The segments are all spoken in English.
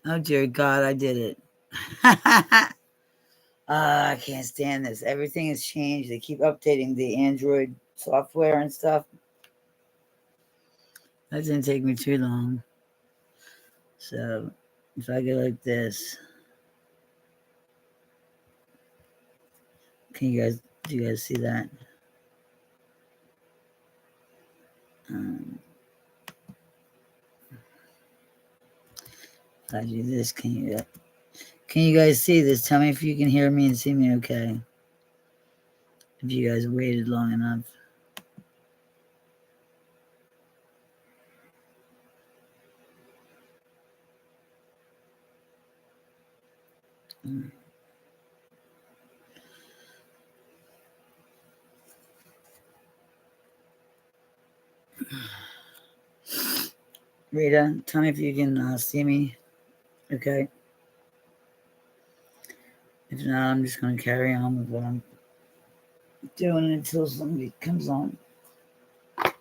Oh, dear God, I did it. I can't stand this. Everything has changed. They keep updating the Android software and stuff. That didn't take me too long. So if I go like this, do you guys see that? If I do this, can you guys see this? Tell me if you can hear me and see me okay. If you guys waited long enough. Rita, tell me if you can see me okay. If not, I'm just going to carry on with what I'm doing until somebody comes on. I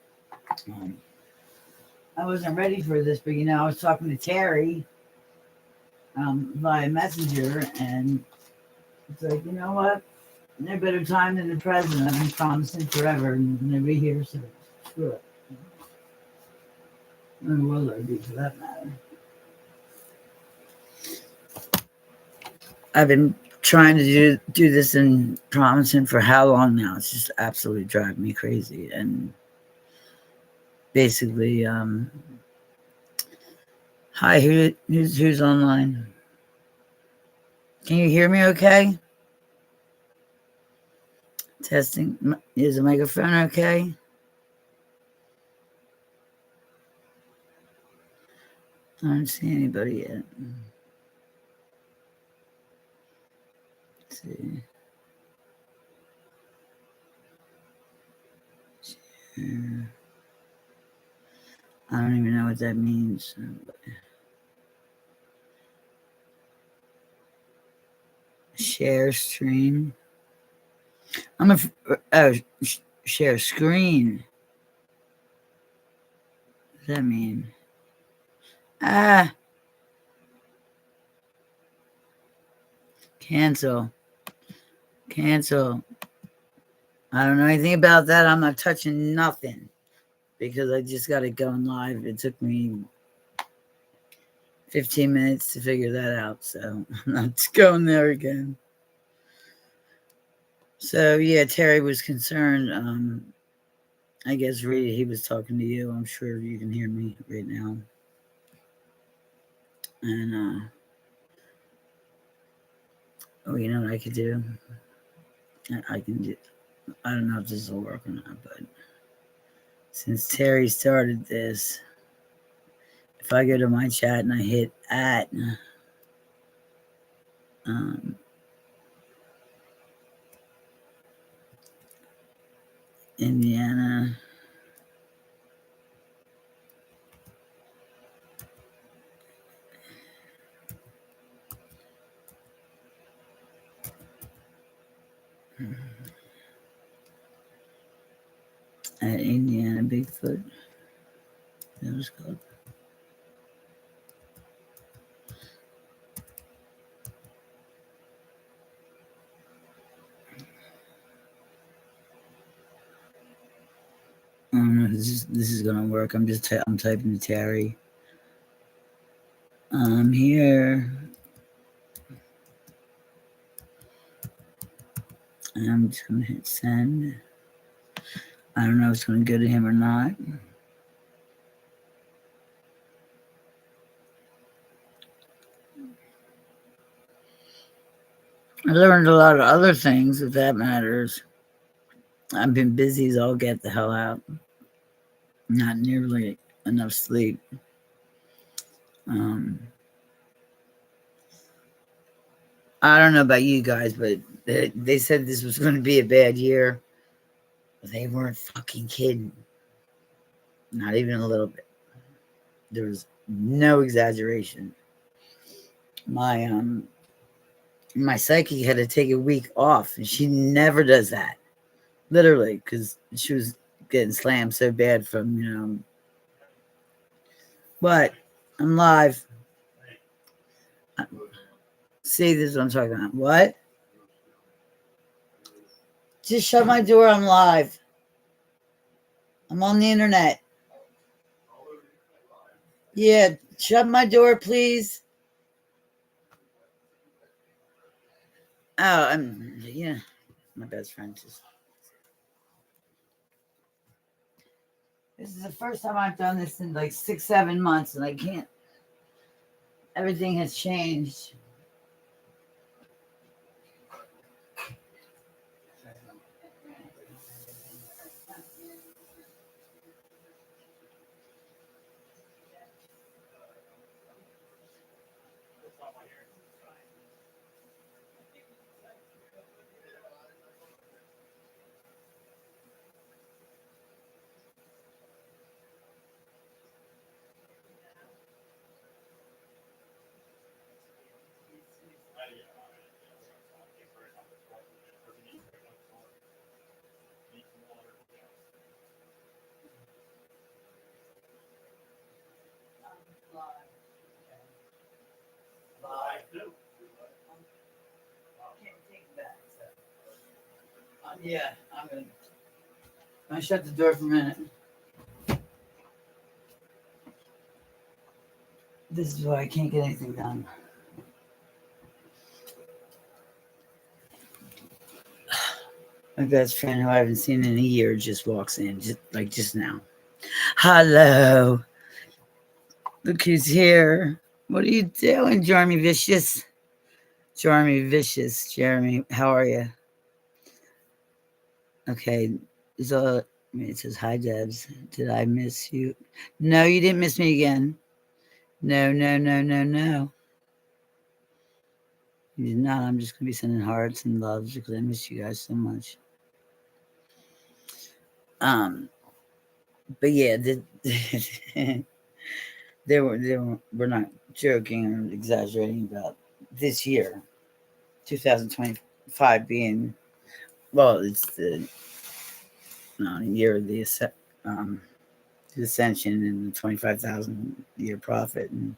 wasn't ready for this, but I was talking to Terry via Messenger, and it's like, you know what? No better time than the present. I've been promising forever, and nobody here, so screw it. And what will I do for that matter? I've been trying to do this and promising for how long now? It's just absolutely driving me crazy. And basically, hi, who's online? Can you hear me okay? Testing. Is the microphone okay? I don't see anybody yet. Let's see. I don't even know what that means. Share stream. Share screen. What does that mean? Cancel. I don't know anything about that. I'm not touching nothing because I just got it going live. It took me 15 minutes to figure that out, so I'm not going there again. So yeah, Terry was concerned. I guess Rita, he was talking to you. I'm sure you can hear me right now. And you know what I could do? I can do. I don't know if this will work or not, but since Terry started this, if I go to my chat and I hit at Indiana, at Indiana Bigfoot, that was called. I don't know if this is gonna work. I'm typing to Terry. I'm here. And I'm just gonna hit send. I don't know if it's gonna go to him or not. I learned a lot of other things, if that matters. I've been busy as all get the hell out. Not nearly enough sleep. I don't know about you guys, but they said this was going to be a bad year. They weren't fucking kidding. Not even a little bit. There was no exaggeration. My psychic had to take a week off, and she never does that. Literally, because she was getting slammed so bad from, But I'm live. See, this is what I'm talking about. What? Just shut my door. I'm live. I'm on the internet. Yeah, shut my door, please. Oh, yeah, my best friend just. This is the first time I've done this in like 6, 7 months, and I can't. Everything has changed. Yeah, I'm gonna shut the door for a minute. This is why I can't get anything done. My best friend, who I haven't seen in a year, just walks in, just now. Hello. Look who's here. What are you doing, Jeremy Vicious? Jeremy Vicious. Jeremy, how are you? Okay. So it says, hi, Debs. Did I miss you? No, you didn't miss me again. No, no, no, no, no. You did not. I'm just going to be sending hearts and loves because I miss you guys so much. But yeah, we're not joking or exaggerating about this year, 2025 being, well, it's the year of the ascension and the 25,000 year prophet, and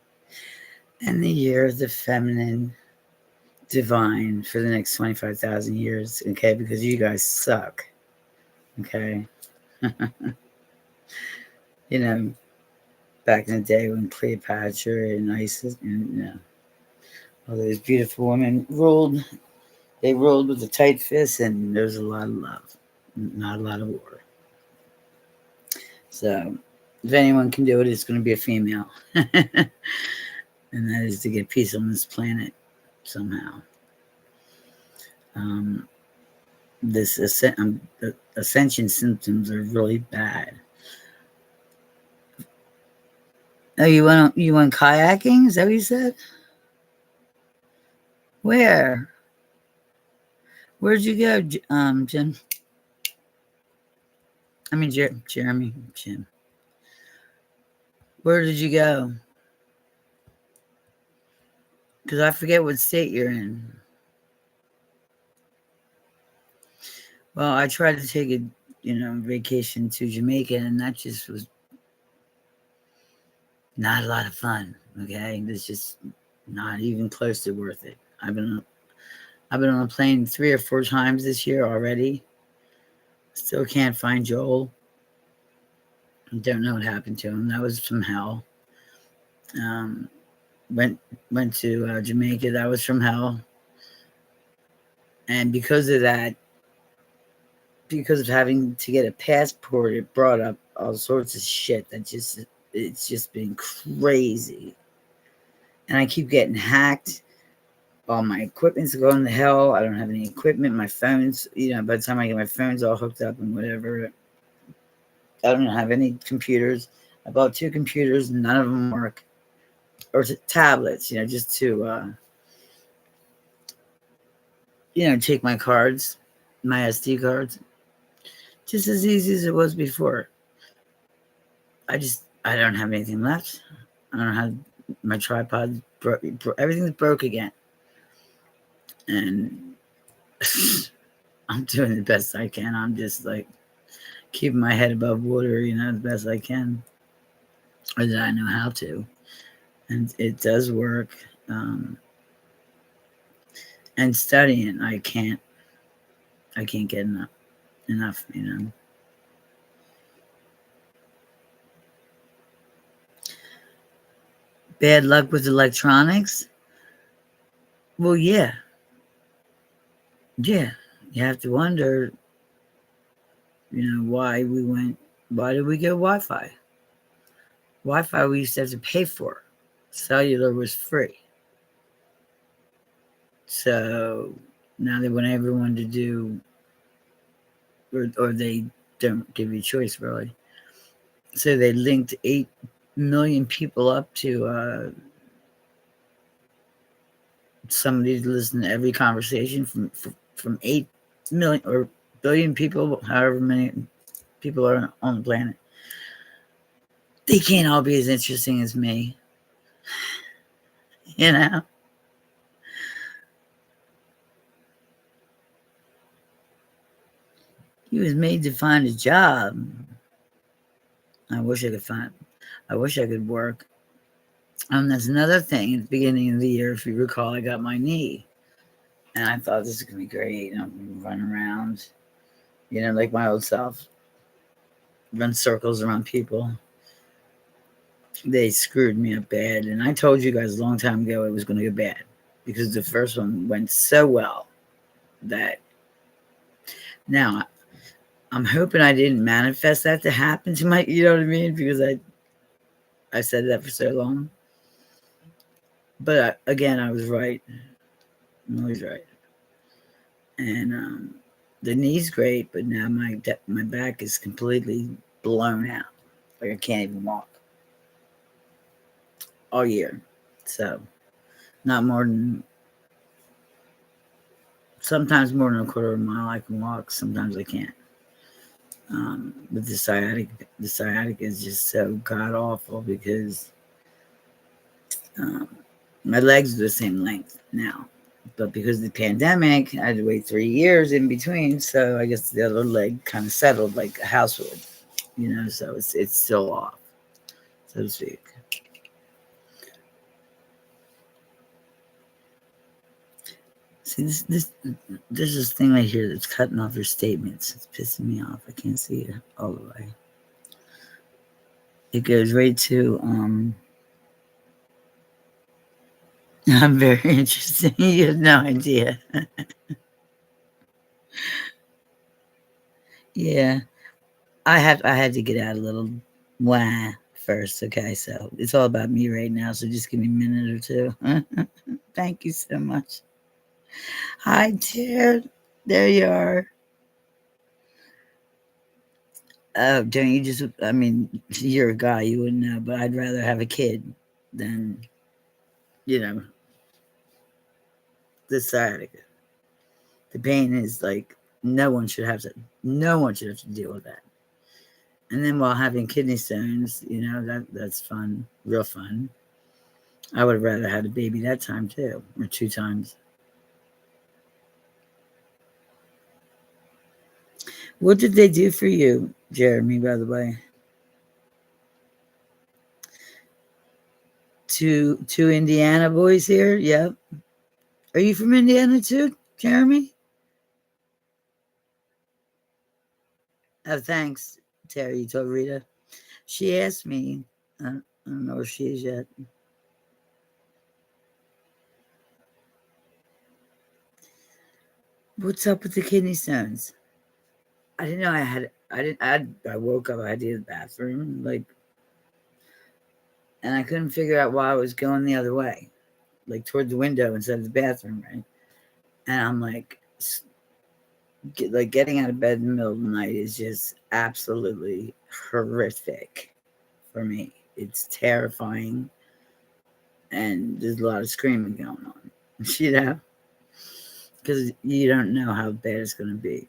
the year of the feminine divine for the next 25,000 years. Okay, because you guys suck. Okay. You know, back in the day when Cleopatra and Isis and all those beautiful women ruled, they ruled with a tight fist, and there was a lot of love, not a lot of war. So, if anyone can do it, it's going to be a female, and that is to get peace on this planet somehow. This ascension symptoms are really bad. Oh, you went kayaking? Is that what you said? Where? Where'd you go, Jim? I mean, Jeremy, Jim. Where did you go? Because I forget what state you're in. Well, I tried to take a vacation to Jamaica, and that just was not a lot of fun. Okay, it's just not even close to worth it. I've been on a plane 3 or 4 times this year already. Still can't find Joel. Don't know what happened to him. That was from hell. Went to Jamaica. That was from hell. And because of that, because of having to get a passport, it brought up all sorts of shit that it's just been crazy. And I keep getting hacked. All my equipment's going to hell. I don't have any equipment. My phone's, by the time I get my phones all hooked up and whatever, I don't have any computers. I bought 2 computers, none of them work. Or tablets, just to, take my cards, my SD cards. Just as easy as it was before. I don't have anything left. I don't have my tripod. Everything's broke again. And I'm doing the best I can. I'm just like keeping my head above water, the best I can. Or that I know how to. And it does work. And studying, I can't get enough, Bad luck with electronics? Well, yeah. Yeah. You have to wonder, why did we get Wi-Fi? Wi-Fi we used to have to pay for. Cellular was free. So now they want everyone to do, or they don't give you a choice really. So they linked 8 million people up to somebody to listen to every conversation from 8 million or billion people, however many people are on the planet. They can't all be as interesting as me, you know? He was made to find a job. I wish I could work. That's another thing. At the beginning of the year, if you recall, I got my knee. And I thought this is going to be great. Run around, like my old self. Run circles around people. They screwed me up bad. And I told you guys a long time ago it was going to get bad. Because the first one went so well that now I'm hoping I didn't manifest that to happen to my, you know what I mean? Because I said that for so long. But again, I was right. I'm always right. And the knee's great, but now my back is completely blown out. Like I can't even walk all year. So sometimes more than a quarter of a mile I can walk. Sometimes I can't. But the sciatic is just so god awful because my legs are the same length now. But because of the pandemic, I had to wait 3 years in between. So I guess the other leg kind of settled like a house would, so it's still off, so to speak. See, there's this thing right here that's cutting off your statements. It's pissing me off. I can't see it all the way. It goes right to I'm very interesting. You have no idea. Yeah. I had to get out a little wah first, okay? So it's all about me right now. So just give me a minute or two. Thank you so much. Hi, dear. There you are. Oh, don't you just? I mean, you're a guy, you wouldn't know, but I'd rather have a kid than, you know, the sciatica. The pain is like no one should have to deal with that. And then while having kidney stones, that's fun, real fun. I would have rather had a baby that time too, or 2 times. What did they do for you, Jeremy, by the way? Two Indiana boys here? Yep. Are you from Indiana too, Jeremy? Oh, thanks, Terry. You told Rita. She asked me. I don't know where she is yet. What's up with the kidney stones? I didn't know I had. I didn't. I woke up. I had to use the bathroom, and I couldn't figure out why I was going the other way, like toward the window instead of the bathroom, right? And I'm like getting out of bed in the middle of the night is just absolutely horrific for me. It's terrifying, and there's a lot of screaming going on, because you don't know how bad it's going to be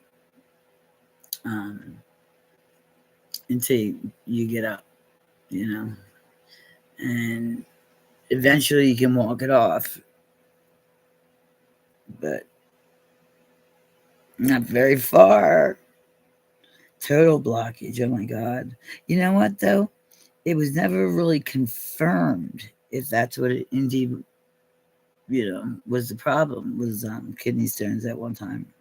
until you get up, and eventually you can walk it off, but not very far. Total blockage. Oh my God. You know what, though? It was never really confirmed if that's what it indeed was the problem, was kidney stones at one time.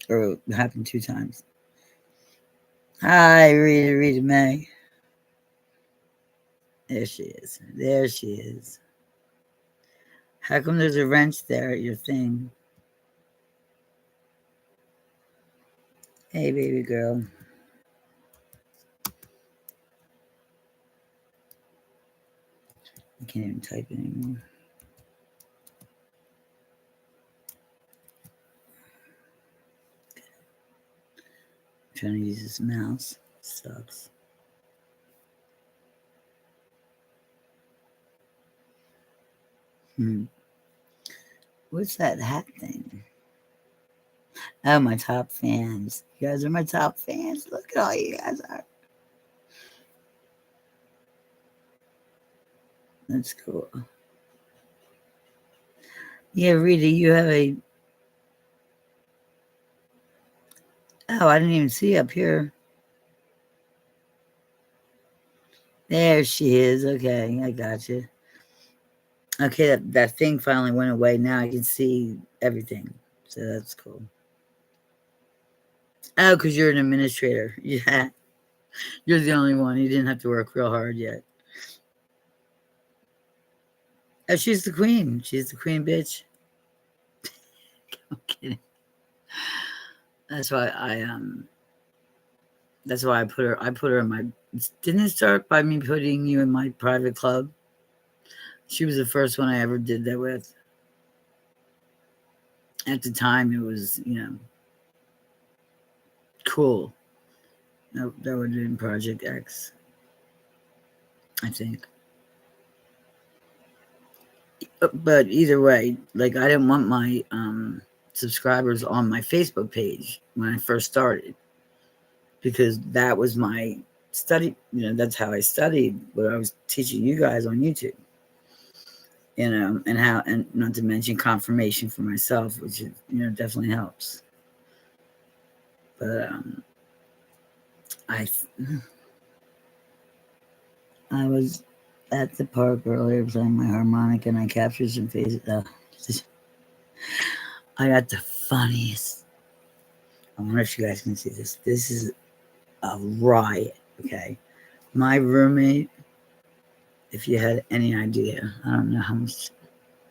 Or it happened 2 times. Hi, Rita May. There she is. There she is. How come there's a wrench there at your thing? Hey, baby girl. I can't even type anymore. I'm trying to use this mouse. Sucks. What's that hat thing? Oh, my top fans. You guys are my top fans. Look at all you guys are. That's cool. Yeah, Rita, you have a... Oh, I didn't even see up here. There she is. Okay, I got you. Okay, that thing finally went away. Now I can see everything. So that's cool. Oh, because you're an administrator. Yeah. You're the only one. You didn't have to work real hard yet. Oh, she's the queen. She's the queen, bitch. I'm kidding. That's why I put her. I put her in my. Didn't it start by me putting you in my private club? She was the first one I ever did that with. At the time, it was cool. That would have been Project X, I think. But either way, like I didn't want my subscribers on my Facebook page when I first started, because that was my study. That's how I studied what I was teaching you guys on YouTube. And not to mention confirmation for myself, which definitely helps. But I was at the park earlier playing my harmonica, and I captured some faces. I got the funniest. I wonder if you guys can see this. This is a riot, okay? My roommate, if you had any idea, I don't know how much,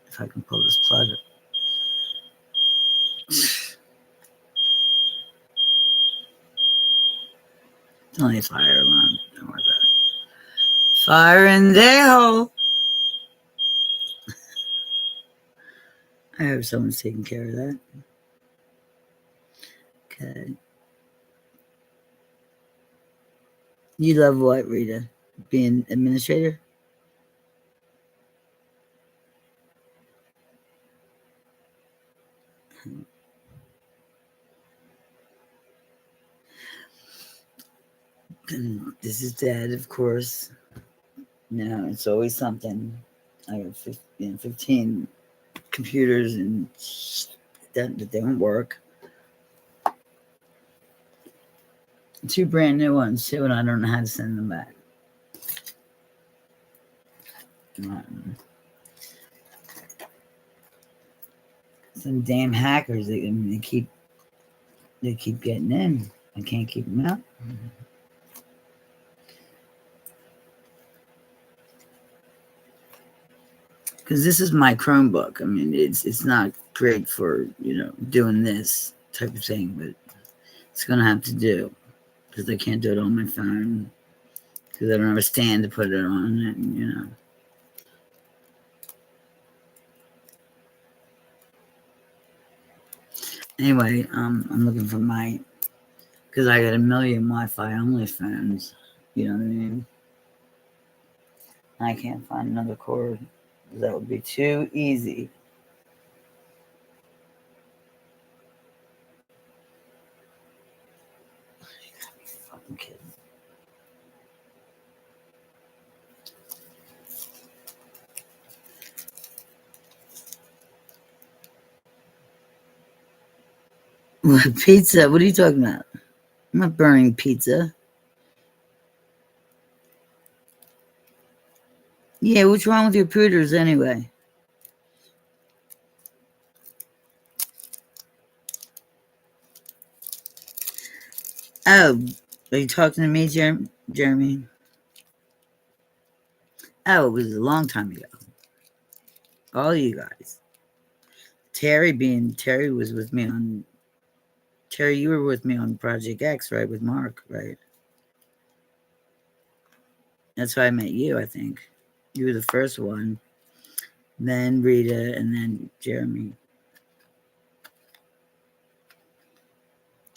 if I can pull this plug up. It's only a fire alarm. Don't worry about it. Fire in their hole. I hope someone's taking care of that. Okay. You love what, Rita? Being administrator? This is Dad, of course. It's always something. I got 15 computers and that don't work. 2 brand new ones too, and I don't know how to send them back. Some damn hackers. They keep getting in. I can't keep them out. Because this is my Chromebook. I mean, it's not great for doing this type of thing, but it's gonna have to do, because I can't do it on my phone, because I don't have a stand to put it on, and Anyway, I'm looking for because I got a million Wi-Fi only phones. You know what I mean? I can't find another cord. That would be too easy. You gotta be fucking kidding. What, pizza? What are you talking about? I'm not burning pizza. Yeah, what's wrong with your pooters anyway? Oh, are you talking to me, Jeremy? Oh, it was a long time ago. All you guys. Terry was with me on. Terry, you were with me on Project X, right? With Mark, right? That's how I met you, I think. You were the first one, then Rita, and then Jeremy.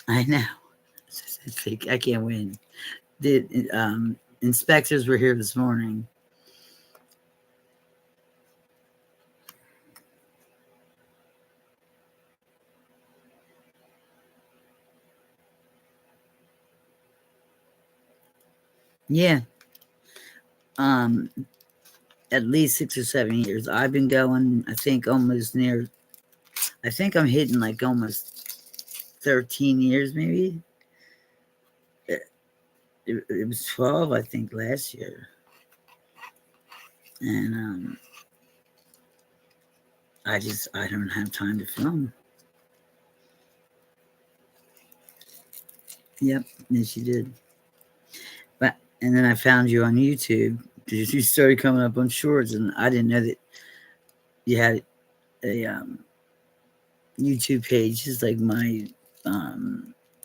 I know. I can't win. The inspectors were here this morning. Yeah. At least 6 or 7 years. I've been going, I think I think I'm hitting like almost 13 years, maybe. It was 12, I think, last year. And I don't have time to film. Yep, yes, you did. And then I found you on YouTube because you started coming up on shorts, and I didn't know that you had a YouTube page. Just like my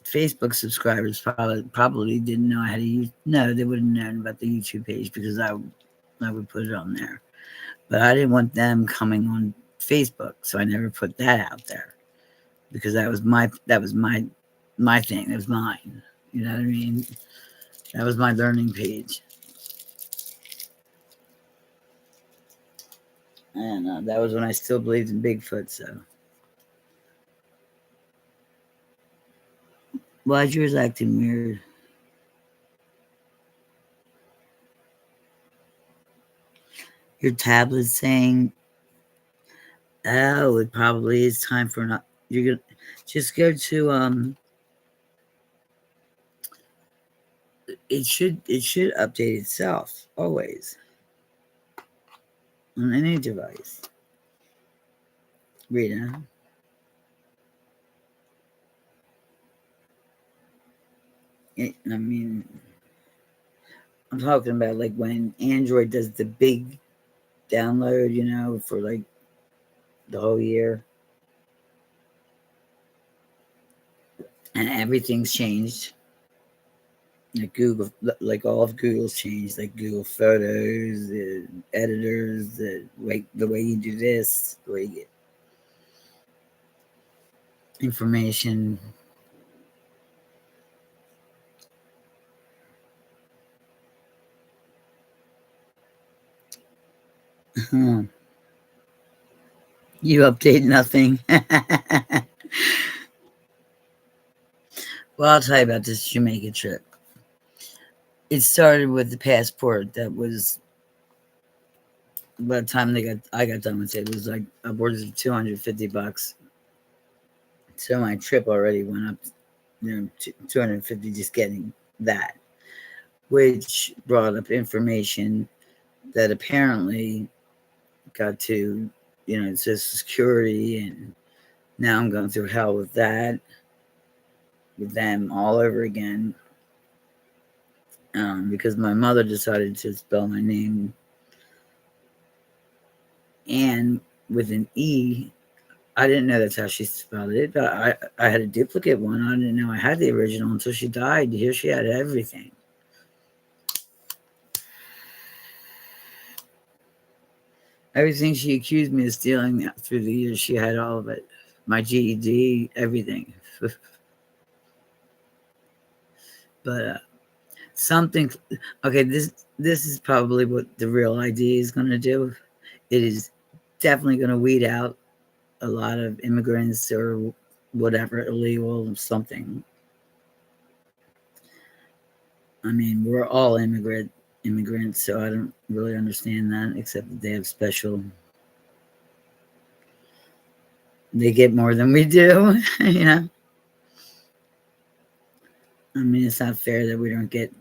Facebook subscribers probably didn't know how to use. No, they would have known about the YouTube page because I would put it on there. But I didn't want them coming on Facebook, so I never put that out there because that was my thing. That was mine. You know what I mean? That was my learning page. And that was when I still believed in Bigfoot. So, why's yours acting weird? Your tablet's saying, "Oh, it probably is time for an." You're gonna just go to It should update itself always on any device. Rita. I mean, I'm talking about like when Android does the big download, for like the whole year, and everything's changed. Like Google, like all of Google's changed, like Google Photos, the editors, the way you do this, the way you get information. You update nothing. Well, I'll tell you about this Jamaica trip. It started with the passport that was, by the time I got done with it was like upwards of $250. So my trip already went up, 250 just getting that, which brought up information that apparently got to, Social Security, and now I'm going through hell with that, with them all over again, because my mother decided to spell my name and with an E. I didn't know that's how she spelled it, but I had a duplicate one. I didn't know I had the original until she died. Here she had everything. Everything she accused me of stealing through the years, she had all of it. My GED, everything. But something, okay, this is probably what the real ID is going to do. It is definitely going to weed out a lot of immigrants or whatever, illegal something. I mean, we're all immigrants, so I don't really understand that, except that they have special. They get more than we do, I mean, it's not fair that we don't get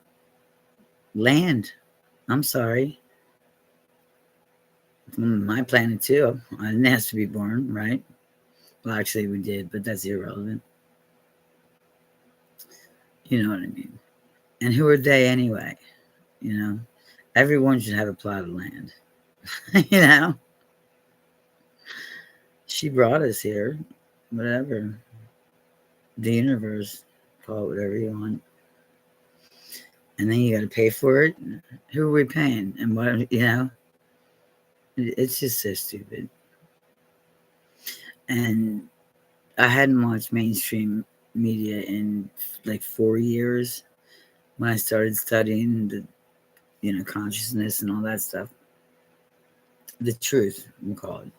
land. I'm sorry. My planet too. I didn't ask to be born, right? Well, actually, we did, but that's irrelevant. You know what I mean? And who are they anyway? You know, everyone should have a plot of land. You know, she brought us here, whatever. The universe, call it whatever you want. And then you got to pay for it. Who are we paying? And what, you know, it's just so stupid. And I hadn't watched mainstream media in like 4 years when I started studying the, consciousness and all that stuff. The truth, we call it.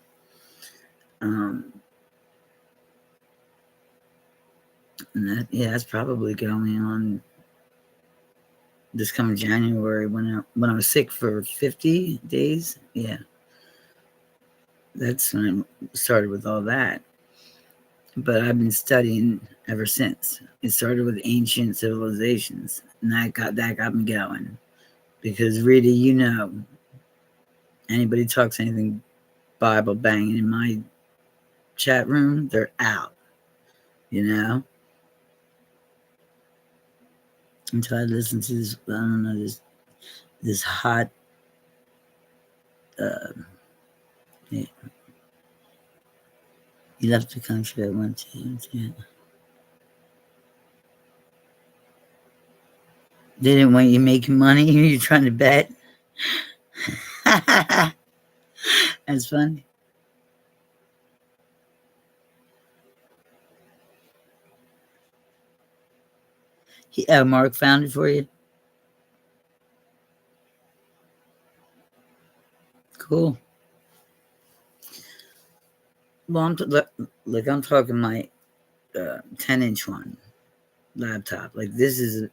And that's probably going on this coming January when I was sick for 50 days. Yeah, that's when I started with all that. But I've been studying ever since. It started with ancient civilizations, and that got me going. Because Rita, anybody talks anything Bible banging in my chat room, they're out. Until I listen to this, I don't know, this hot. Yeah. He left the country at one time. Yeah. They didn't want you making money. You're trying to bet. That's funny. Mark found it for you. Cool. Well, I'm talking my 10-inch one laptop. Like this is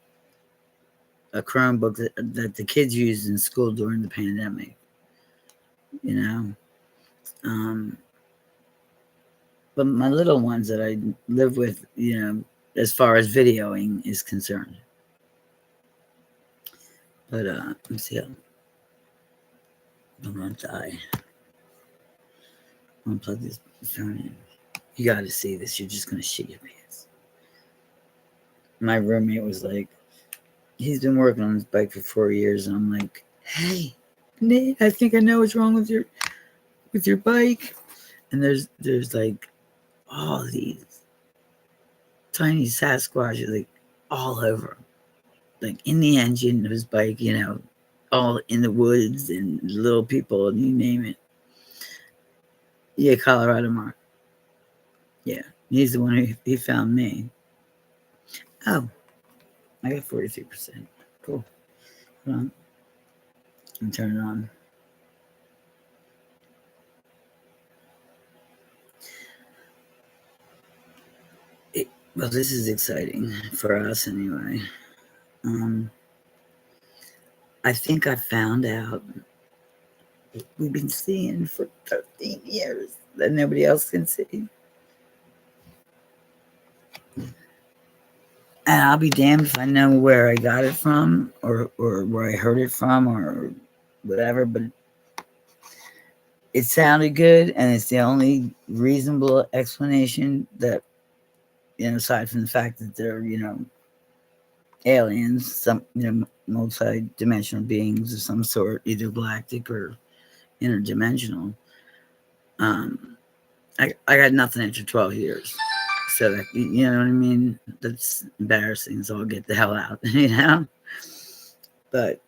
a Chromebook that the kids used in school during the pandemic. But my little ones that I live with, as far as videoing is concerned. But let's see. I'm gonna die. I'm gonna plug this phone in. You gotta see this. You're just gonna shit your pants. My roommate was like, he's been working on his bike for 4 years, and I'm like, hey, Nate, I think I know what's wrong with your bike. And there's like all these tiny Sasquatches like all over, like in the engine of his bike, all in the woods and little people, and you name it. Yeah, Colorado Mark. Yeah, he's the one who found me. Oh, I got 43%. Cool. Hold on. I'm turning it on. Well, this is exciting for us anyway. I think I found out what we've been seeing for 13 years that nobody else can see. And I'll be damned if I know where I got it from or where I heard it from or whatever, but it sounded good, and it's the only reasonable explanation that, aside from the fact that they're, aliens, some, multi-dimensional beings of some sort, either galactic or interdimensional. I got nothing after 12 years. So that, you know what I mean? That's embarrassing. So I'll get the hell out, But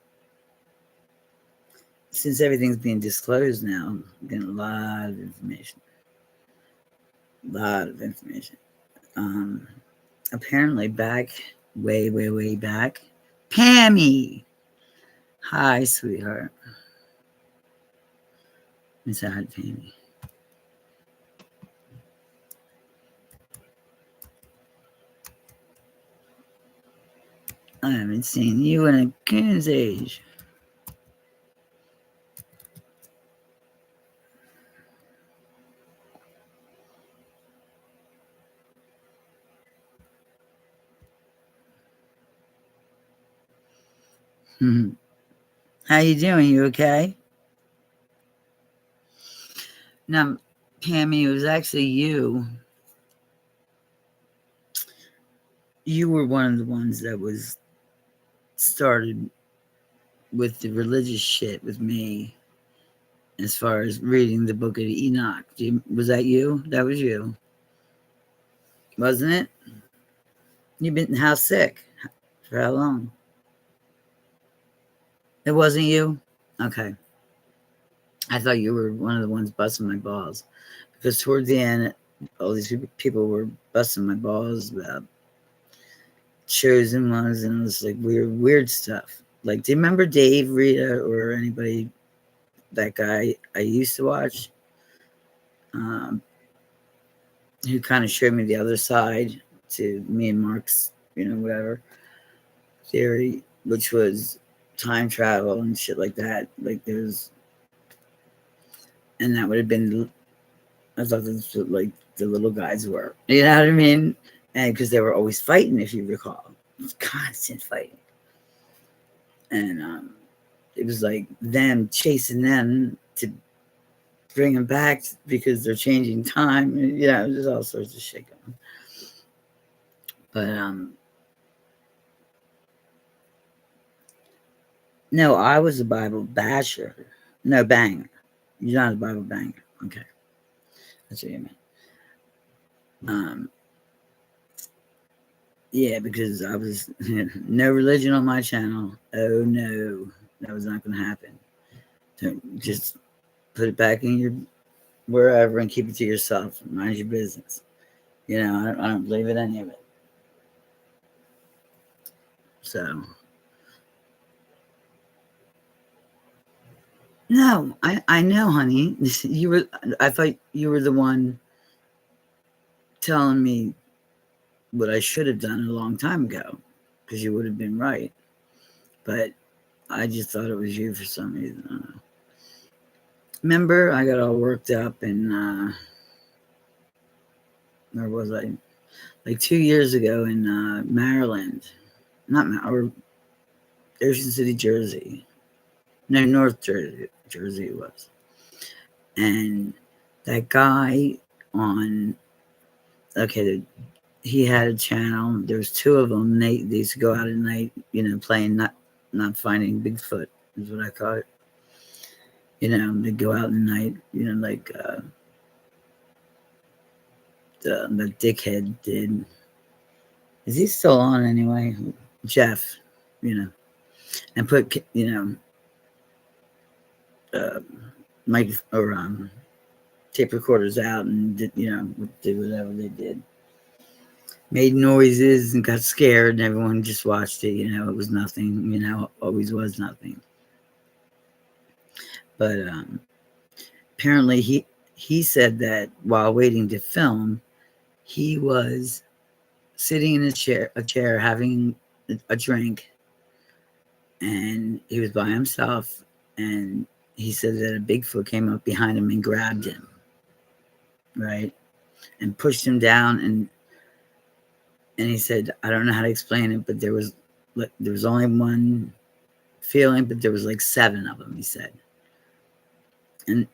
since everything's being disclosed now, I'm getting a lot of information. Apparently back, way back, Pammy. Hi, sweetheart. Miss Hi, Pammy. I haven't seen you in a kid's age. How you doing? You okay? Now, Pammy, it was actually you you were one of the ones that was started with the religious shit with me as far as reading the book of Enoch. Was that you? That was you, wasn't it? You've been how sick? For how long? It wasn't you? Okay. I thought you were one of the ones busting my balls. Because toward the end, all these people were busting my balls about chosen ones and it was like weird stuff. Like, do you remember Dave, Rita, or anybody, that guy I used to watch? Um, who kind of showed me the other side to me and Mark's, whatever theory, which was time travel and shit like that. Like and that would have been, I thought that's what like the little guys were. You know what I mean? And because they were always fighting, if you recall, it was constant fighting, and it was like them chasing them to bring them back because they're changing time. There's all sorts of shit going. But no, I was a Bible basher. No, banger. You're not a Bible banger. Okay. That's what you meant. Yeah, because I was no religion on my channel. Oh no, that was not going to happen. So just put it back in your wherever and keep it to yourself. Mind your business. I don't believe in any of it. So no, I know, honey. You were. I thought you were the one telling me what I should have done a long time ago, because you would have been right. But I just thought it was you for some reason. I don't know. Remember, I got all worked up and where was I? Like 2 years ago in Maryland, not or Ocean City, Jersey. No, North Jersey. Jersey it was. And that guy on, okay, he had a channel. There was two of them. They used to go out at night, playing not finding Bigfoot is what I call it. They'd go out at night, like the dickhead did. Is he still on anyway? Jeff, and put, mic or tape recorders out and did whatever they did. Made noises and got scared, and everyone just watched it. It was nothing. Always was nothing. But apparently, he said that while waiting to film, he was sitting in a chair having a drink, and he was by himself. And he said that a Bigfoot came up behind him and grabbed him, right, and pushed him down. And he said, I don't know how to explain it, but there was only one feeling, but there was like 7 of them, he said. And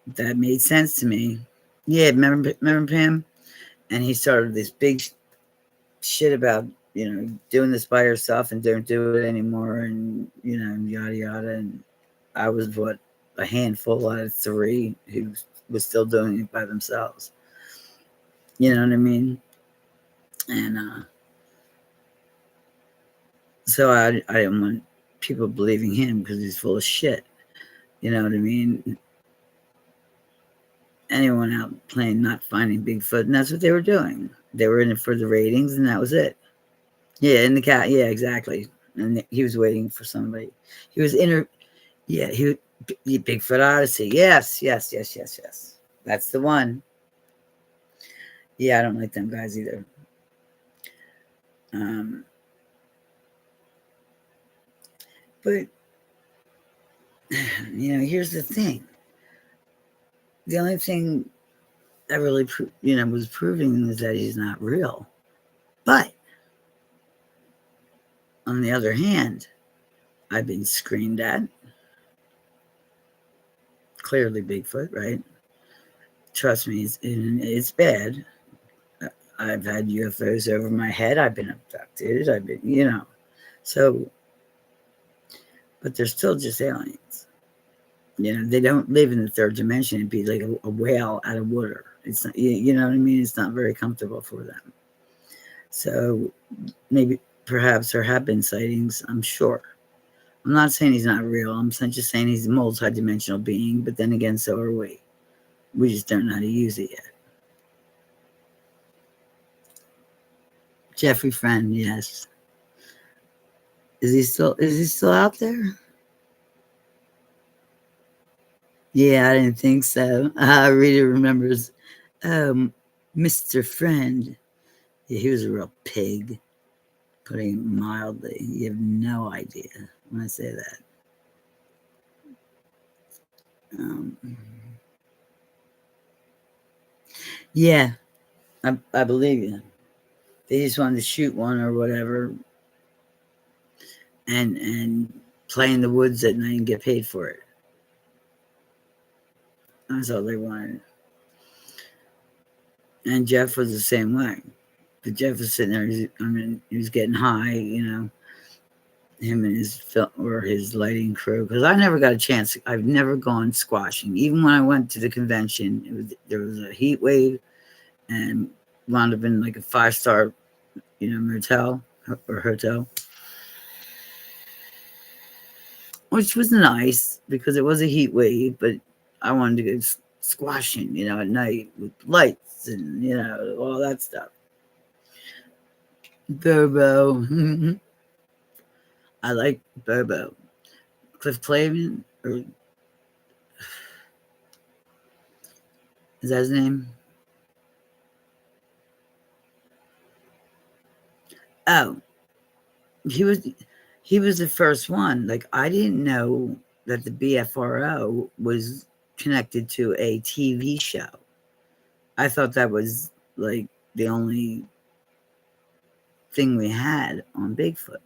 that made sense to me. Yeah, remember Pam? And he started this big shit about, doing this by yourself and don't do it anymore and, yada, yada. And I was, a handful out of 3 who was still doing it by themselves. You know what I mean? And so I didn't want people believing him because he's full of shit. You know what I mean? Anyone out playing not finding Bigfoot, and that's what they were doing. They were in it for the ratings, and that was it. Yeah, in the cat. Yeah, exactly. And he was waiting for somebody. He was Yeah, Bigfoot Odyssey. Yes. That's the one. Yeah, I don't like them guys either. But here's the thing. The only thing that really, was proving is that he's not real. But on the other hand, I've been screamed at. Clearly Bigfoot, right? Trust me, it's bad. I've had UFOs over my head. I've been abducted. I've been. So, but they're still just aliens. They don't live in the third dimension. It'd be like a whale out of water. It's not, you know what I mean? It's not very comfortable for them. So maybe, perhaps there have been sightings. I'm sure. I'm not saying he's not real. I'm just saying he's a multi-dimensional being. But then again, so are we. We just don't know how to use it yet. Jeffrey Friend, yes. Is he still out there? Yeah, I didn't think so. Rita remembers Mr. Friend. Yeah, he was a real pig, putting it mildly. You have no idea when I say that. Yeah, I believe you. They just wanted to shoot one or whatever and play in the woods at night and get paid for it. That's all they wanted. And Jeff was the same way. But Jeff was sitting there, he was getting high, him and his lighting crew. Because I never got a chance. I've never gone squashing. Even when I went to the convention, there was a heat wave and wound up in like a 5-star, motel or hotel. Which was nice because it was a heat wave, but I wanted to go squashing, at night with lights and, all that stuff. Bobo. I like Bobo. Cliff Clavin, or is that his name? Oh, he was the first one. Like, I didn't know that the BFRO was connected to a TV show. I thought that was like the only thing we had on Bigfoot.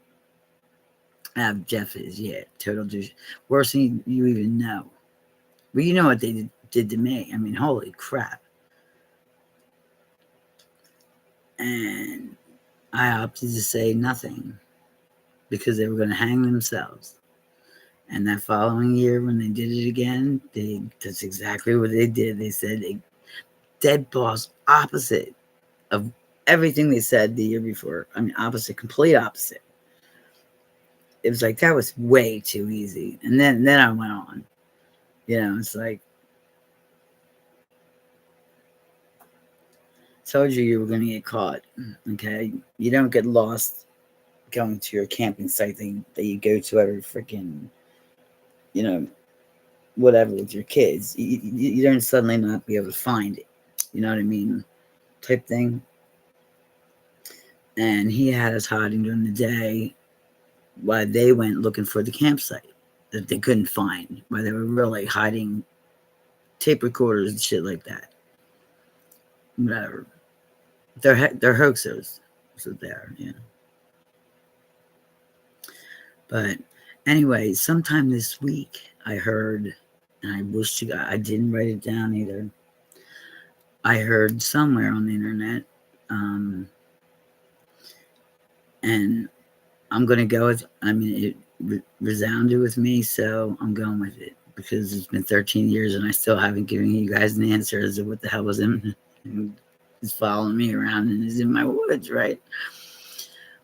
Jeff is, total douche. Worse than you even know. But you know what they did to me. I mean, holy crap. And I opted to say nothing because they were going to hang themselves. And that following year, when they did it again, that's exactly what they did. They said a dead boss opposite of everything they said the year before. I mean, complete opposite. It was like, that was way too easy. And then I went on. It's like, told you were going to get caught. Okay? You don't get lost going to your camping site that you go to every freaking, whatever with your kids. You don't suddenly not be able to find it. You know what I mean? Type thing. And he had us hiding during the day while they went looking for the campsite that they couldn't find, while they were really hiding tape recorders and shit like that. Whatever. They're hoaxers. So there, But anyway, sometime this week I heard, and I wish I didn't write it down either. I heard somewhere on the internet, and I'm going to go with, it resounded with me, so I'm going with it because it's been 13 years and I still haven't given you guys an answer as to what the hell was him. He's following me around and is in my woods, right?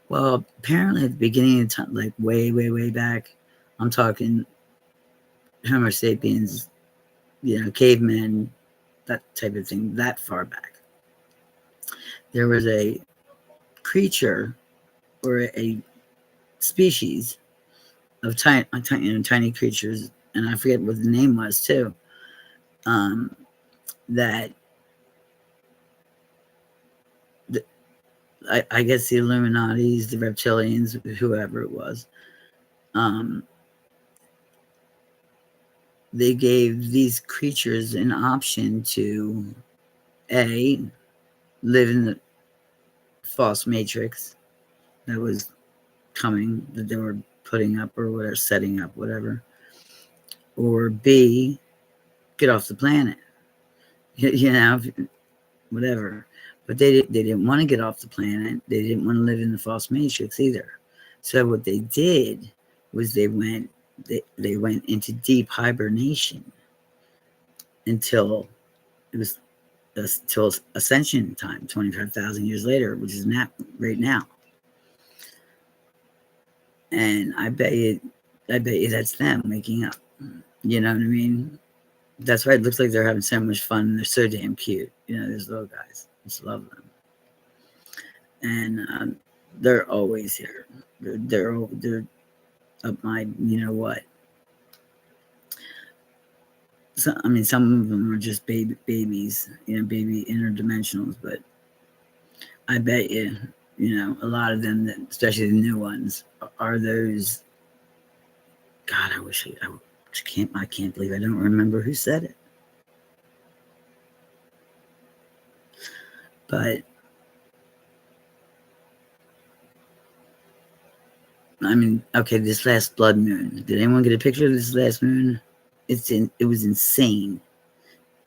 Well, apparently at the beginning of time, like way, way, way back, I'm talking Homo sapiens, cavemen, that type of thing, that far back. There was a creature or a species of tiny creatures, and I forget what the name was too, that I guess the Illuminati's, the reptilians, whoever it was, they gave these creatures an option to live in the false matrix that was coming, that they were putting up or whatever, setting up, whatever, or B, get off the planet, whatever. But they didn't want to get off the planet. They didn't want to live in the false matrix either. So what they did was they went into deep hibernation until it was until ascension time, 25,000 years later, which is right now. And I bet you that's them waking up. You know what I mean? That's why it looks like they're having so much fun. They're so damn cute. You know, these little guys. I just love them. And they're always here. They're up my, you know what? So, I mean, some of them are just babies, you know, baby interdimensionals. But I bet you, you know, a lot of them, especially the new ones, are those. God, I wish I can't believe I don't remember who said it. But I mean, okay, this last blood moon. Did anyone get a picture of this last moon? It was insane.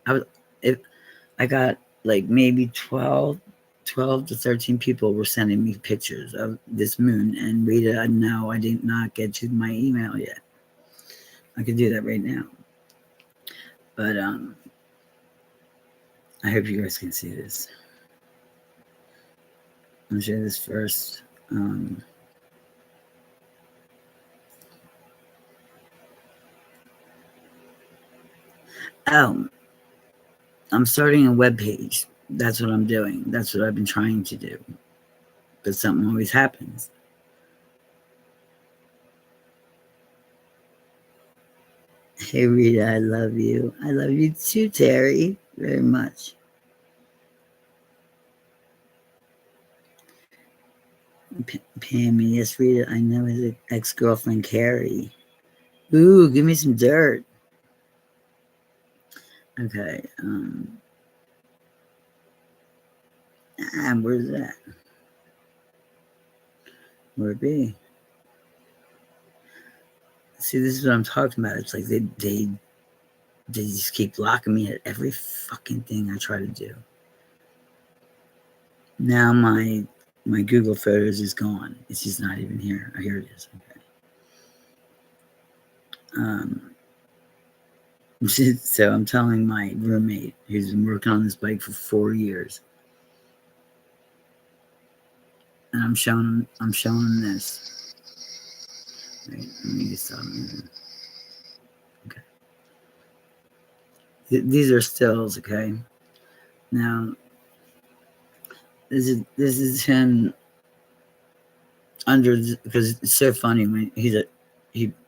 I got like maybe 12 to 13 people were sending me pictures of this moon. And Rita, no, I did not get to my email yet. I could do that right now. But I hope you guys can see this. I'll show you this first. I'm starting a web page. That's what I'm doing. That's what I've been trying to do. But something always happens. Hey Rita, I love you. I love you too, Terry, very much. Pammy, yes, Rita, I know his ex-girlfriend Carrie. Ooh, give me some dirt. Okay. Where's that? Where it be? See, this is what I'm talking about. It's like they just keep blocking me at every fucking thing I try to do. Now my Google Photos is gone. It's just not even here. Oh, here it is. Okay. So I'm telling my roommate who's been working on this bike for 4 years, and I'm showing him this. Wait, let me just stop. Okay. These are stills. Okay. Now this is him under, because it's so funny when he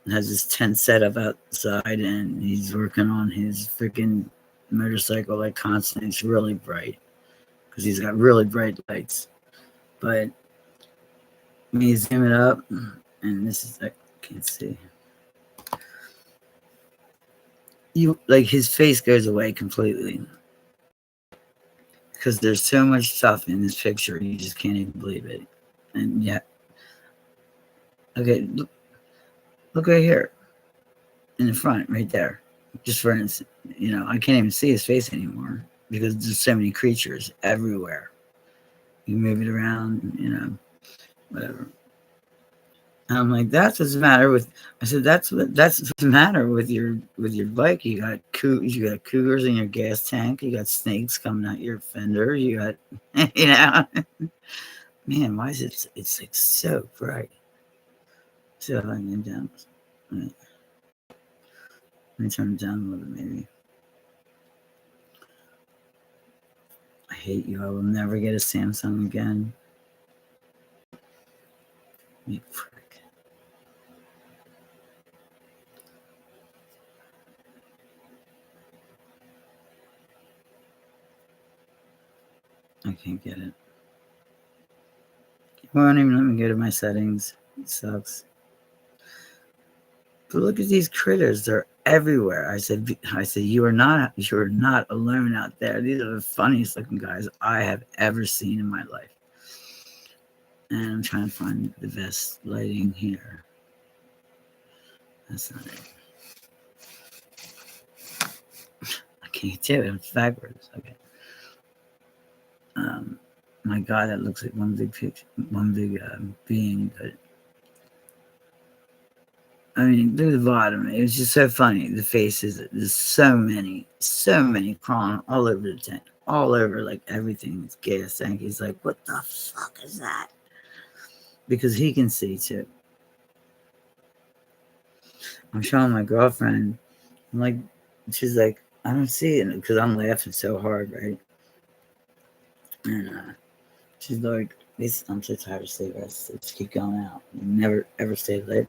has his tent set up outside and he's working on his freaking motorcycle like constantly. It's really bright because he's got really bright lights. But when you zoom it up, and this is, I can't see. You like his face goes away completely because there's so much stuff in this picture. You just can't even believe it. And yeah, okay, look right here in the front, right there. Just for instance, you know, I can't even see his face anymore because there's so many creatures everywhere. You move it around, you know, whatever. And I'm like, that's what's the matter with. I said, that's what's the matter with your bike. You got cougars in your gas tank. You got snakes coming out your fender. You got, you know, man, why is it? It's like so bright. So if I can get down, right. Let me turn it down a little bit, maybe. I hate you. I will never get a Samsung again. You prick. I can't get it. It won't even let me go to my settings. It sucks. But look at these critters. They're everywhere. I said, you are not alone out there. These are the funniest looking guys I have ever seen in my life. And I'm trying to find the best lighting here. That's not it. I can't do it. It's backwards. Okay. My God, that looks like one big picture, one big being. But I mean, look at the bottom. It was just so funny. The faces. There's so many crawling all over the tent, all over like everything. It's gas tank. He's like, "What the fuck is that?" Because he can see too. I'm showing my girlfriend. I'm like, she's like, "I don't see it," because I'm laughing so hard, right? And she's like, I'm so tired of sleep. Let's keep going out. Never ever stay late.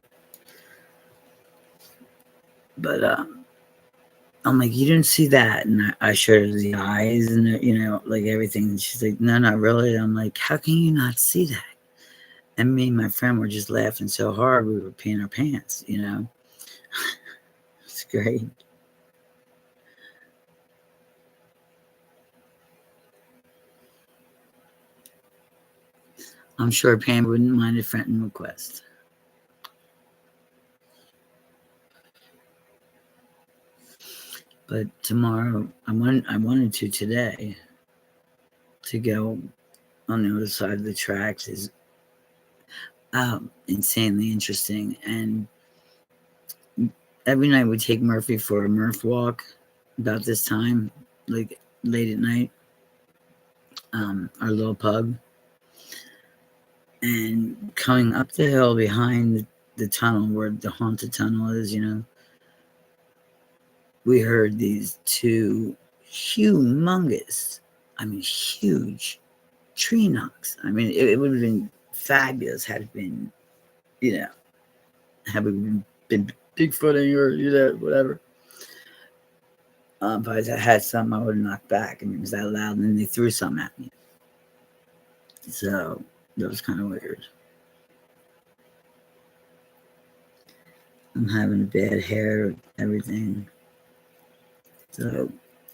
But I'm like, you didn't see that, and I showed her the eyes and like everything. And she's like, no, not really. I'm like, how can you not see that? And me and my friend were just laughing so hard we were peeing our pants. It's great. I'm sure Pam wouldn't mind a friend request. But tomorrow, I wanted to today to go on the other side of the tracks is insanely interesting. And every night we take Murphy for a Murph walk about this time, like late at night, our little pug. And coming up the hill behind the tunnel where the haunted tunnel is, we heard these two humongous, huge tree knocks. It would have been fabulous had it been, had we been Bigfooting or, whatever. But if I had something, I would have knocked back. It was that loud, and then they threw something at me. So that was kind of weird. I'm having bad hair, everything. So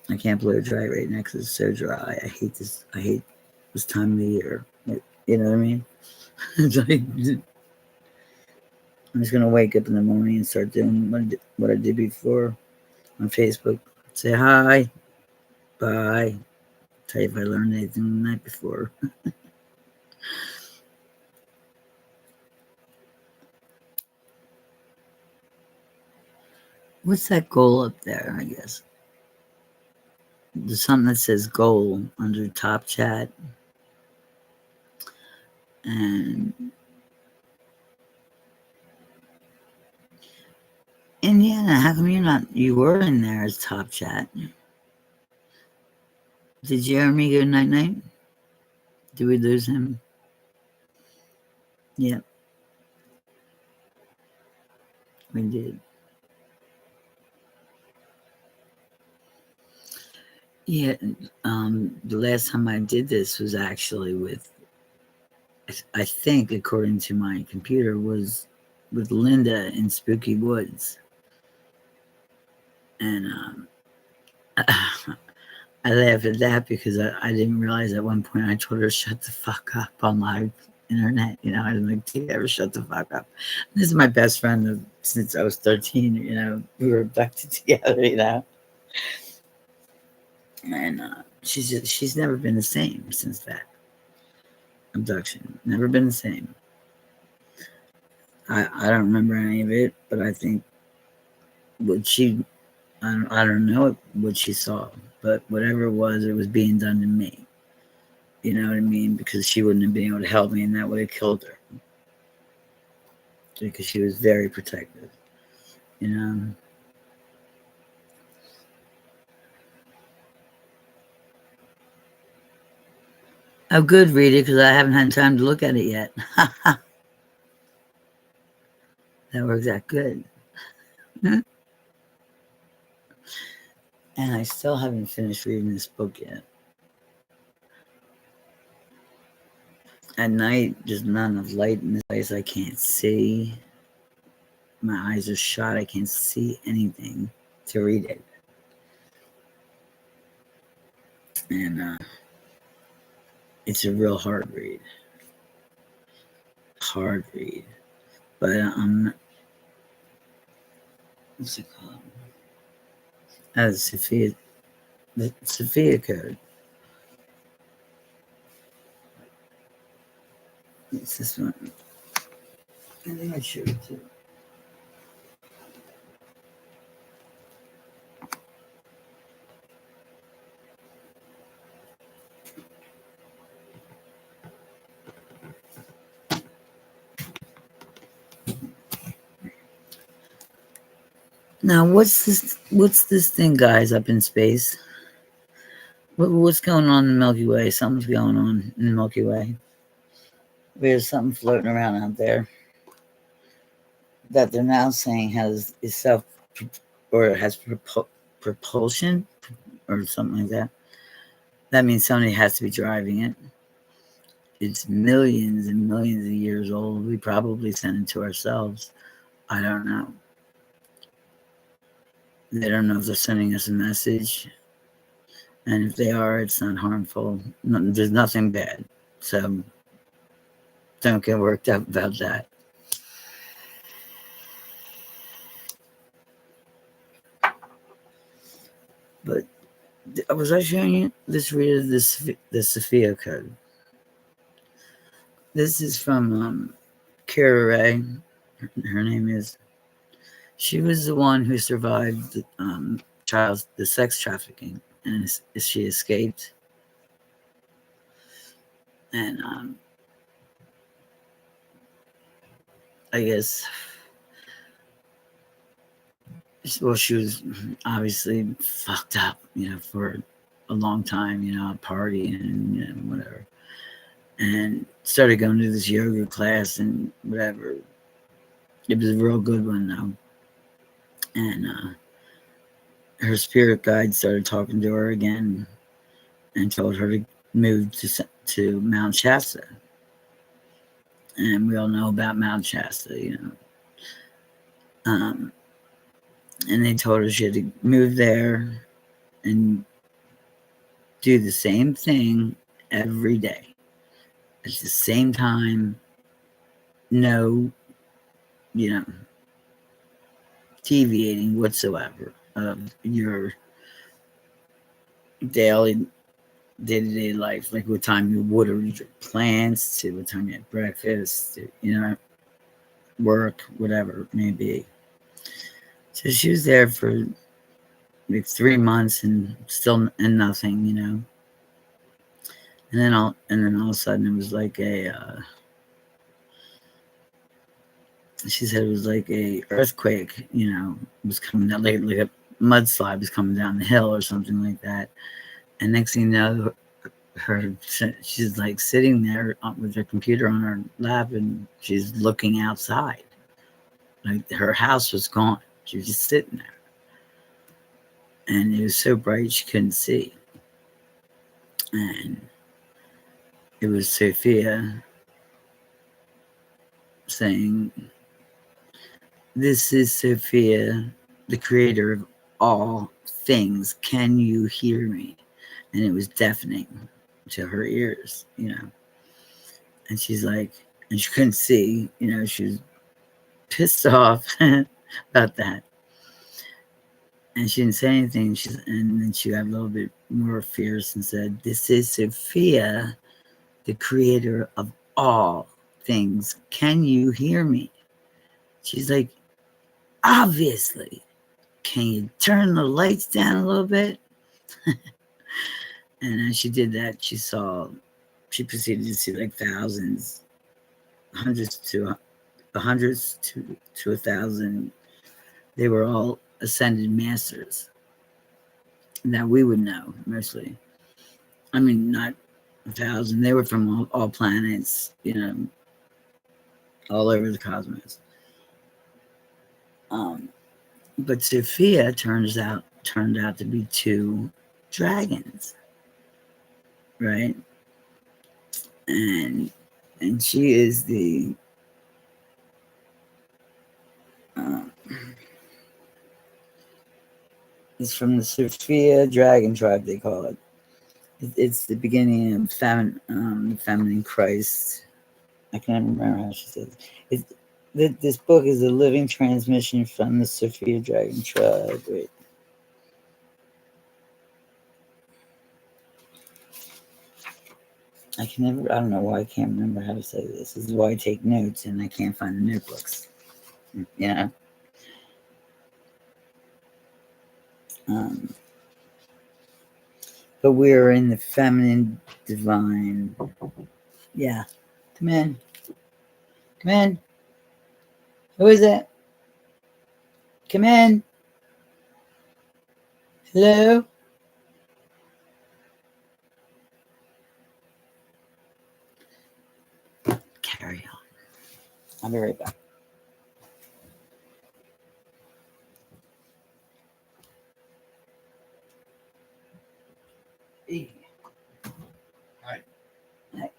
I can't blow dry right now because it's so dry. I hate this. I hate this time of the year. You know what I mean? It's like, I'm just gonna wake up in the morning and start doing what I did before on Facebook. Say hi, bye. Tell you if I learned anything the night before. What's that goal up there? I guess there's something that says goal under top chat. And Indiana, how come you were in there as top chat? Did Jeremy go night night? Did we lose him? Yep, we did. Yeah, the last time I did this was actually with, I think, according to my computer, was with Linda in Spooky Woods. And I laugh at that because I didn't realize at one point I told her to shut the fuck up on live internet. I didn't like to ever shut the fuck up. This is my best friend since I was 13. We were abducted together. And she's never been the same since that abduction. Never been the same. I don't remember any of it, but I think I don't know what she saw, but whatever it was being done to me. You know what I mean? Because she wouldn't have been able to help me, and that would have killed her. Because she was very protective. Oh, good, read it, because I haven't had time to look at it yet. That works out good. And I still haven't finished reading this book yet. At night, there's not enough light in this place. I can't see. My eyes are shot. I can't see anything to read it. And it's a real hard read. Hard read. But what's it called? The Sophia Code. It's this one. I think I showed it too. Now, what's this? What's this thing, guys, up in space? What's going on in the Milky Way? Something's going on in the Milky Way. There's something floating around out there that they're now saying is self or has propulsion or something like that. That means somebody has to be driving it. It's millions and millions of years old. We probably sent it to ourselves. I don't know. They don't know if they're sending us a message. And if they are, it's not harmful. No, there's nothing bad. So don't get worked up about that. But was I showing you this? Read the Sophia Code. This is from Kara Ray. Her name is. She was the one who survived the sex trafficking, and she escaped. And I guess, well, she was obviously fucked up, for a long time, partying and whatever. And started going to this yoga class and whatever. It was a real good one, though. And her spirit guide started talking to her again and told her to move to Mount Shasta. And we all know about Mount Shasta, and they told her she had to move there and do the same thing every day at the same time. No, deviating whatsoever of your daily day-to-day life, like what time you water your plants, to what time you have breakfast, to, work, whatever it may be. So she was there for like 3 months and still nothing, And then all of a sudden it was like she said it was like a earthquake, was coming down, like a mudslide was coming down the hill or something like that. And next thing you know, she's like sitting there with her computer on her lap and she's looking outside. Like her house was gone. She was just sitting there. And it was so bright she couldn't see. And it was Sophia saying, "This is Sophia, the creator of all things. Can you hear me?" And it was deafening to her ears, And she's like, and she couldn't see, she was pissed off about that. And she didn't say anything. And then she got a little bit more fierce and said, "This is Sophia, the creator of all things. Can you hear me?" She's like, "Obviously. Can you turn the lights down a little bit?" And as she did that, she proceeded to see like thousands, hundreds to 1,000. They were all ascended masters that we would know mostly. I mean, not 1,000. They were from all planets, all over the cosmos. But Sophia turned out to be 2 dragons, right? And she is the it's from the Sophia dragon tribe, they call it. It's the beginning of feminine Christ. I can't remember how she says it. This book is a living transmission from the Sophia dragon tribe. Wait. I don't know why I can't remember how to say this. This is why I take notes and I can't find the notebooks. Yeah. Um, but we're in the feminine divine. Yeah. Come in. Come in. Who is it? Come in. Hello? Carry on. I'll be right back. Hey. Hi. Hi.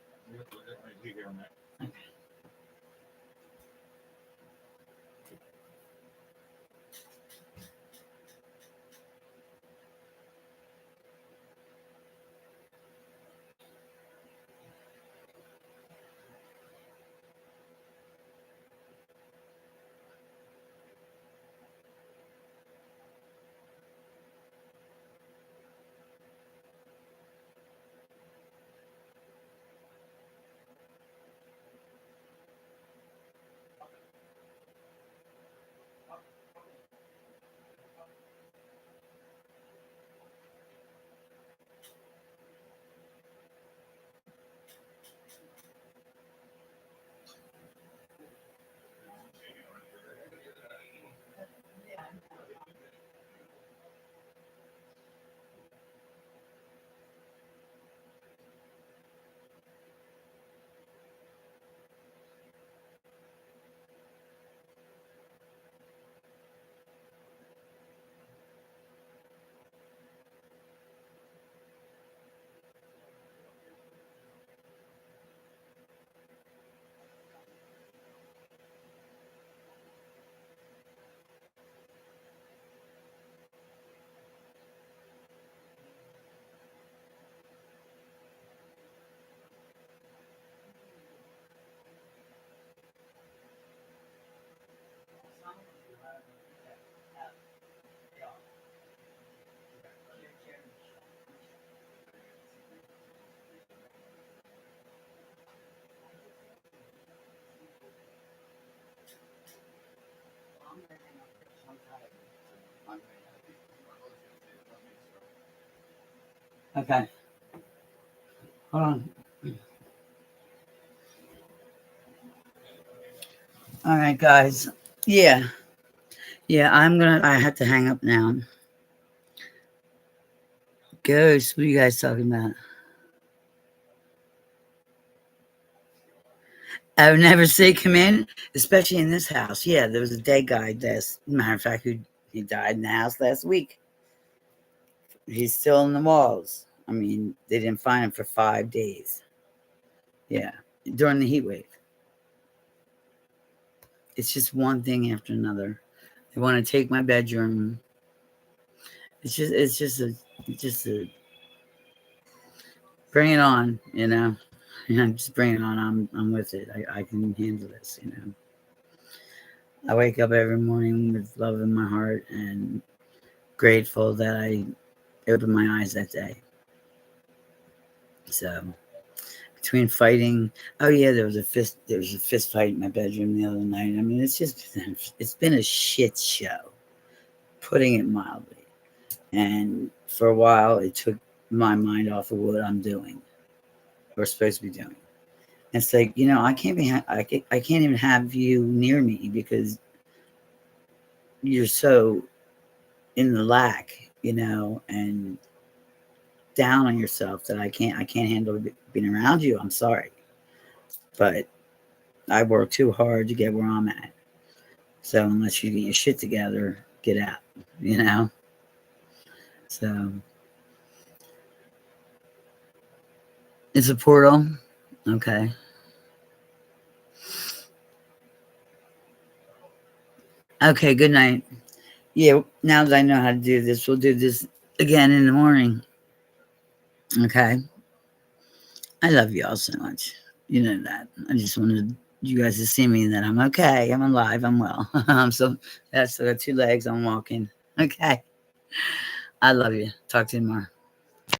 Okay. Hold on. All right, guys. Yeah. Yeah, I have to hang up now. Ghost, what are you guys talking about? I would never say come in, especially in this house. Yeah, there was a dead guy. Matter of fact, who he died in the house last week. He's still in the walls. I mean, they didn't find him for 5 days. Yeah, during the heat wave. It's just one thing after another. They want to take my bedroom. It's just a bring it on, you know. Yeah, just bring it on. I'm with it. I can handle this, you know. I wake up every morning with love in my heart and grateful that I opened my eyes that day. So between fighting, oh yeah, there was a fist fight in my bedroom the other night. I mean, it's been a shit show, putting it mildly. And for a while, it took my mind off of what I'm doing or supposed to be doing. And it's like, you know, I can't even have you near me because you're so in the lack, you know, and down on yourself that I can't handle being around you. I'm sorry, but I work too hard to get where I'm at. So unless you get your shit together, get out, you know. So it's a portal. Okay. Okay. Good night. Yeah. Now that I know how to do this, we'll do this again in the morning. Okay. I love you all so much. You know that. I just wanted you guys to see me that I'm okay. I'm alive. I'm well. I'm so that's I got two legs. I'm walking. Okay. I love you. Talk to you tomorrow.